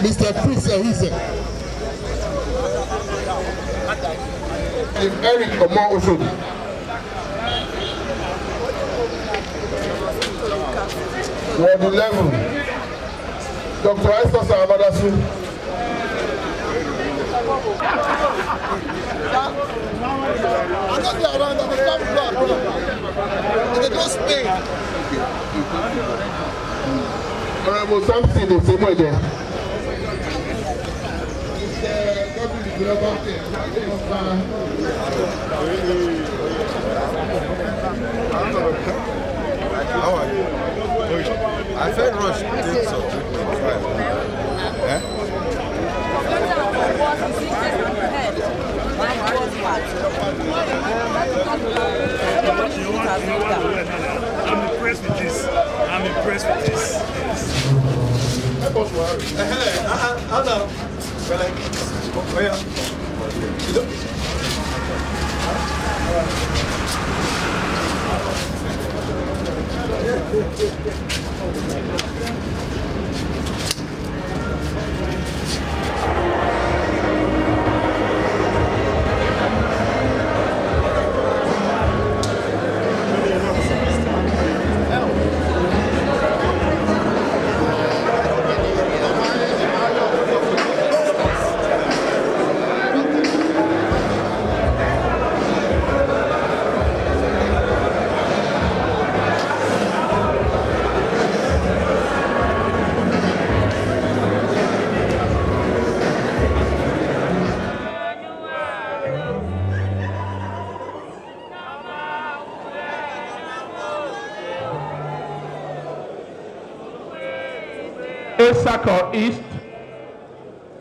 Mr. Chris Ehize. And Eric Omo Oshodi. Ward 11, Dr. Esther Sahabadasu. I'm not there around, I'm a staff blood. They don't stay. Honorable Samson, the same way there. How are you? I felt rushed to take some treatment. Eh? I'm impressed with this. I'm impressed with this.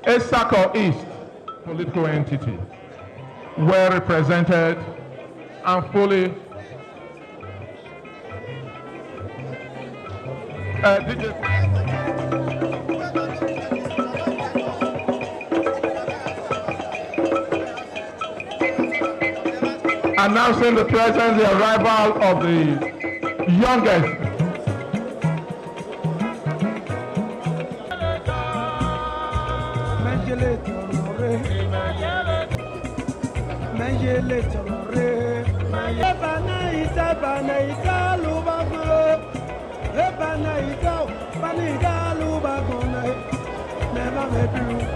ASACO East political entity, well represented and fully announcing the presence, the arrival of the youngest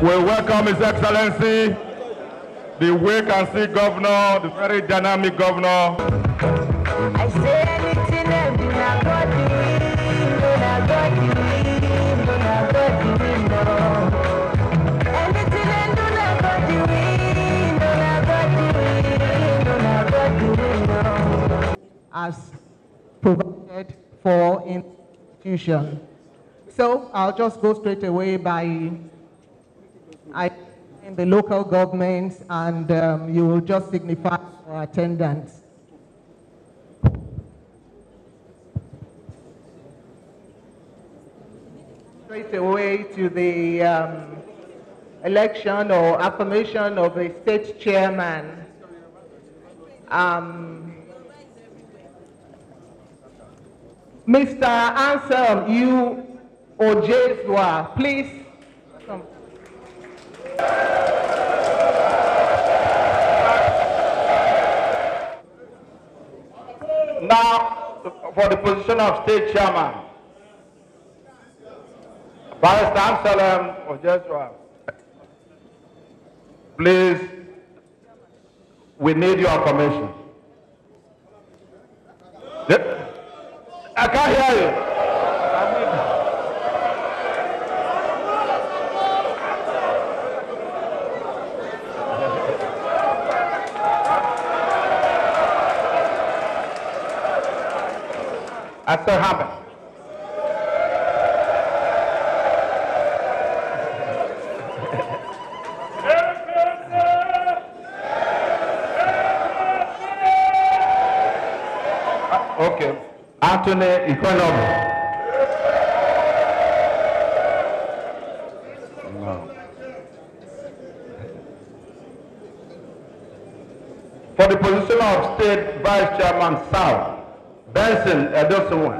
we welcome His Excellency, the Wake and See Governor, the very dynamic Governor. I say anything and do not go to win, do not go to win, do not go to win, no. Anything and do not go to win, do not go to win, do not go to win, no. As provided for in institution. So I'll just go straight away by in the local governments, and you will just signify for attendance. Straight away to the election or affirmation of a state chairman. Mr. Anselm, you Ojezwa, please come. Now, for the position of state chairman, Barrister Anselm Ojezwa, please, we need your information. I can't hear you. That's what happened. Okay. Anthony Economy. No. For the position of State Vice Chairman South, Benson Edosuwa.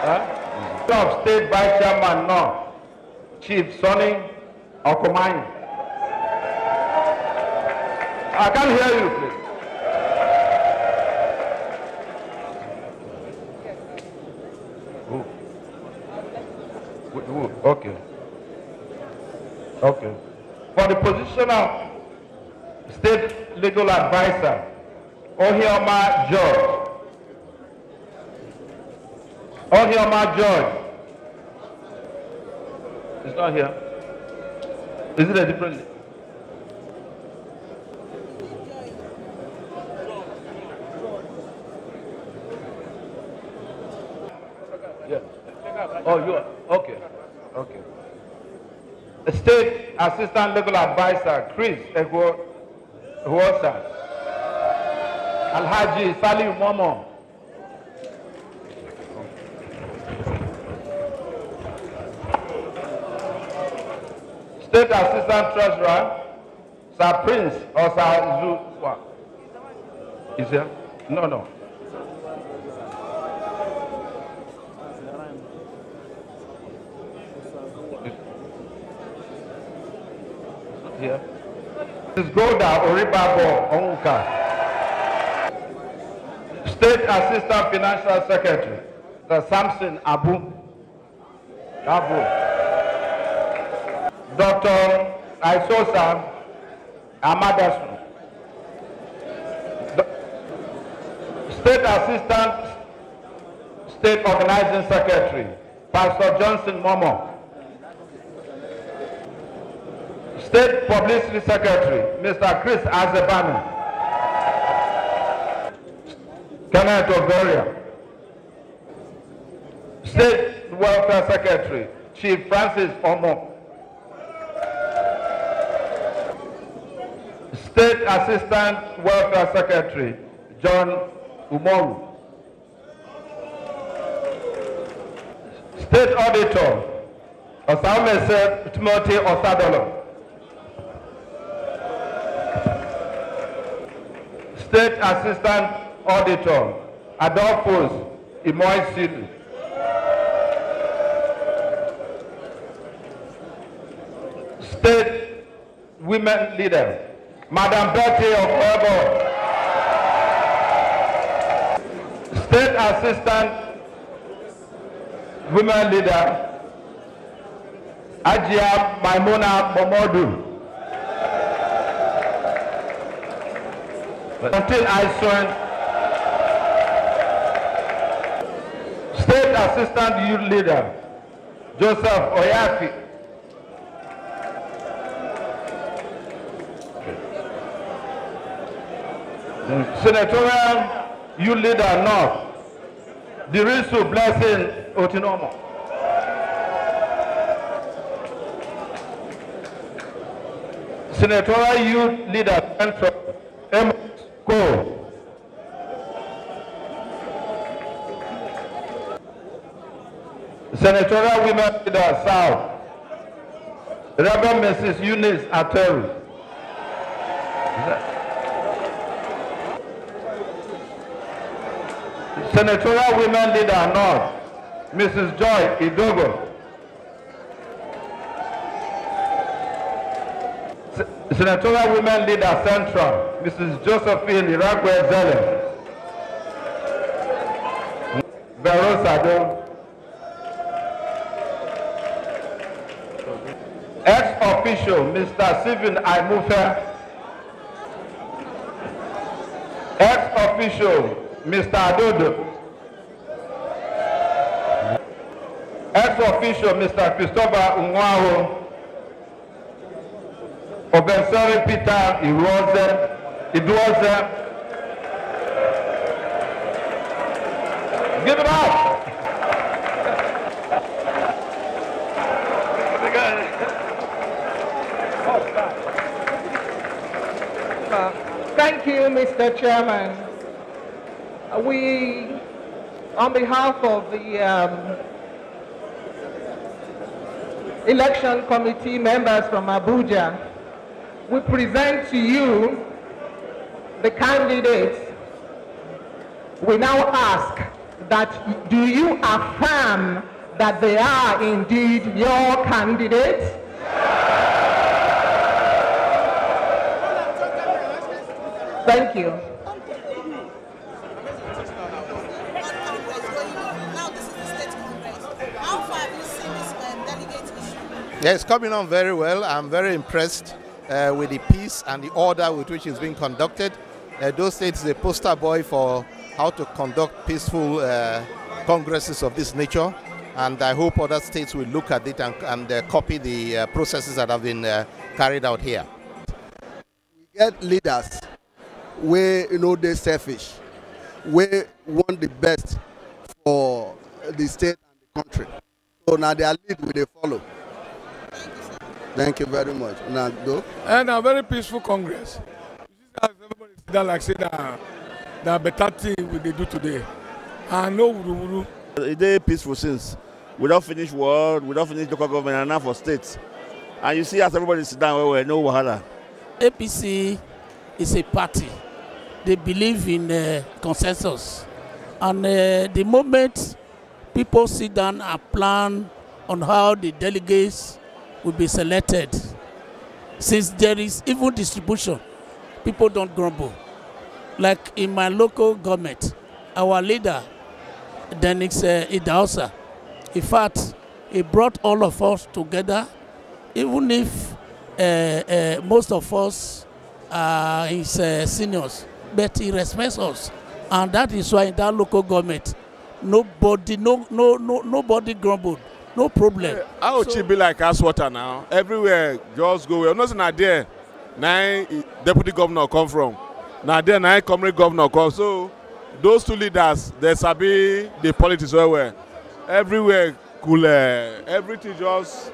Huh? Of State Vice Chairman North, Chief Sonny Okomani. I can't hear you, please. Okay. Okay. For the position of State Legal Advisor, Ohioma George. Ohioma George. It's not here. Is it a different? Yeah. Oh, you are. Okay. Okay. State Assistant Legal Advisor, Chris Ehuosa. Alhaji Salim Momo. State Assistant Treasurer, Sir Prince or Sir Zua. Is there? No, no. Here. This is Golda Oribabo Onka. State Assistant Financial Secretary, Sir Samson Abu. Dr. Isosa Amadasu. State Assistant State Organizing Secretary, Pastor Johnson Momo. State Publicity Secretary, Mr. Chris Azebanu. Kenneth Ogoria. State Welfare Secretary, Chief Francis Omo. State Assistant Welfare Secretary, John Umoru. State Auditor, Osamese Timothy Osadolo. State Assistant Auditor, Adolphus Imoisilu. State Women Leader, Madam Betty of Obo. State Assistant Women Leader, Ajia Maimuna Momodu. Until I join State Assistant Youth Leader, Joseph Oyafi. Senatorial Youth Leader North, Dirisu Blessing Otinomo. Senatorial Youth Leader Central, Amos Cole. Senatorial Women Leader South, Reverend Mrs. Eunice Ateru. Senatorial Women Leader North, Mrs. Joy Idogo. Senatorial Women Leader Central, Mrs. Josephine Iragwe Zele. Verosado. Ex-official, Mr. Stephen Aimufe. Ex-official, Mr. Adodo. Ex-official, Mr. Christopher Unwaho. Obensori Peter Iduoze. Give it up. Thank you, Mr. Chairman. We, on behalf of the election committee members from Abuja, we present to you the candidates. We now ask that do you affirm that they are indeed your candidates? Thank you. Now this is the state Congress. How far have you seen this delegate issue? Yeah, it's coming on very well. I'm very impressed with the peace and the order with which it's being conducted. Those states is a poster boy for how to conduct peaceful congresses of this nature, and I hope other states will look at it and copy the processes that have been carried out here. We get leaders where they're selfish, we want the best for the state and the country. So now they are lead, we they follow. Thank you very much. Now go. And a very peaceful Congress. Everybody sit down like say that better thing we they do today. And no wuru. It's peaceful since we don't finish world, we don't finish local government and now for states. And you see as everybody sit down where no wahala. APC is a party. They believe in consensus. And the moment people sit down and plan on how the delegates will be selected, since there is even distribution, people don't grumble. Like in my local government, our leader, Dennis Edo, in fact, he brought all of us together, even if most of us are his seniors, but he respects us. And that is why in that local government, nobody grumbled. No problem. How would it be like Aswater now? Everywhere, just go. We're not there. Now, deputy governor come from. Now, there, now, comrade governor come. So, those two leaders, they sabi the politics well. Everywhere, cool. Everything just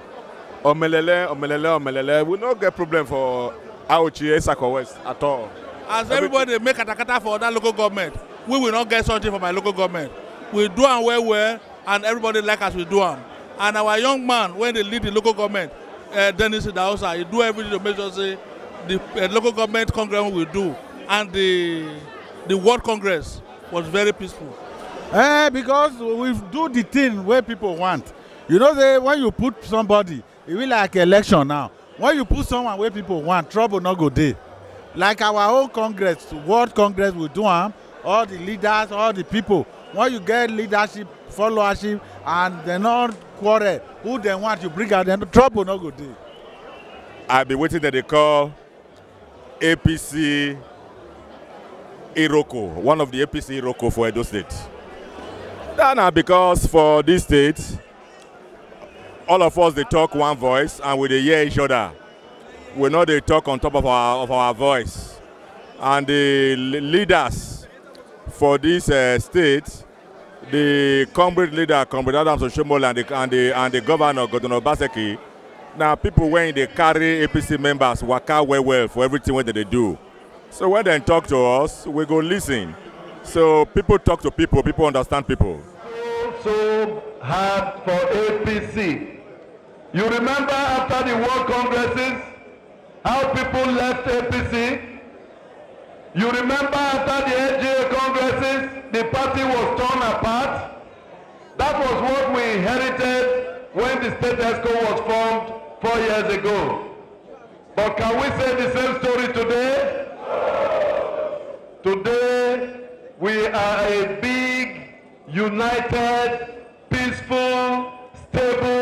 omelele. We don't get problem for Auchi, Esako West at all. As everybody make katakata for that local government, we will not get something from my local government. We do them well, and everybody like us, we do them. And our young man, when they lead the local government, Dennis Idahosa, he do everything to make sure say the local government congress will do, and the World Congress was very peaceful. Because we do the thing where people want. You know, when you put somebody, it will like election now. When you put someone where people want, trouble not go there. Like our own Congress, World Congress, we do them. All the leaders, all the people. When you get leadership, followership, and they not quarrel, who they want you bring out, then trouble not go there. I've been waiting that they call APC Iroko, one of the APC Iroko for Edo State. Now, because for this state, all of us they talk one voice and we they hear each other. We know they talk on top of our voice, and the leaders for this state, the Congres leader, Comrade Adams Oshomola, and the governor, Governor Baseki, now people when they carry APC members work out well for everything that they do. So when they talk to us, we go listen. So people talk to people, people understand people. So hard for APC. You remember after the World Congresses, how people left APC? You remember after the NGA Congresses, the party was torn apart? That was what we inherited when the State ESCO was formed 4 years ago. But can we say the same story today? Today, we are a big, united, peaceful, stable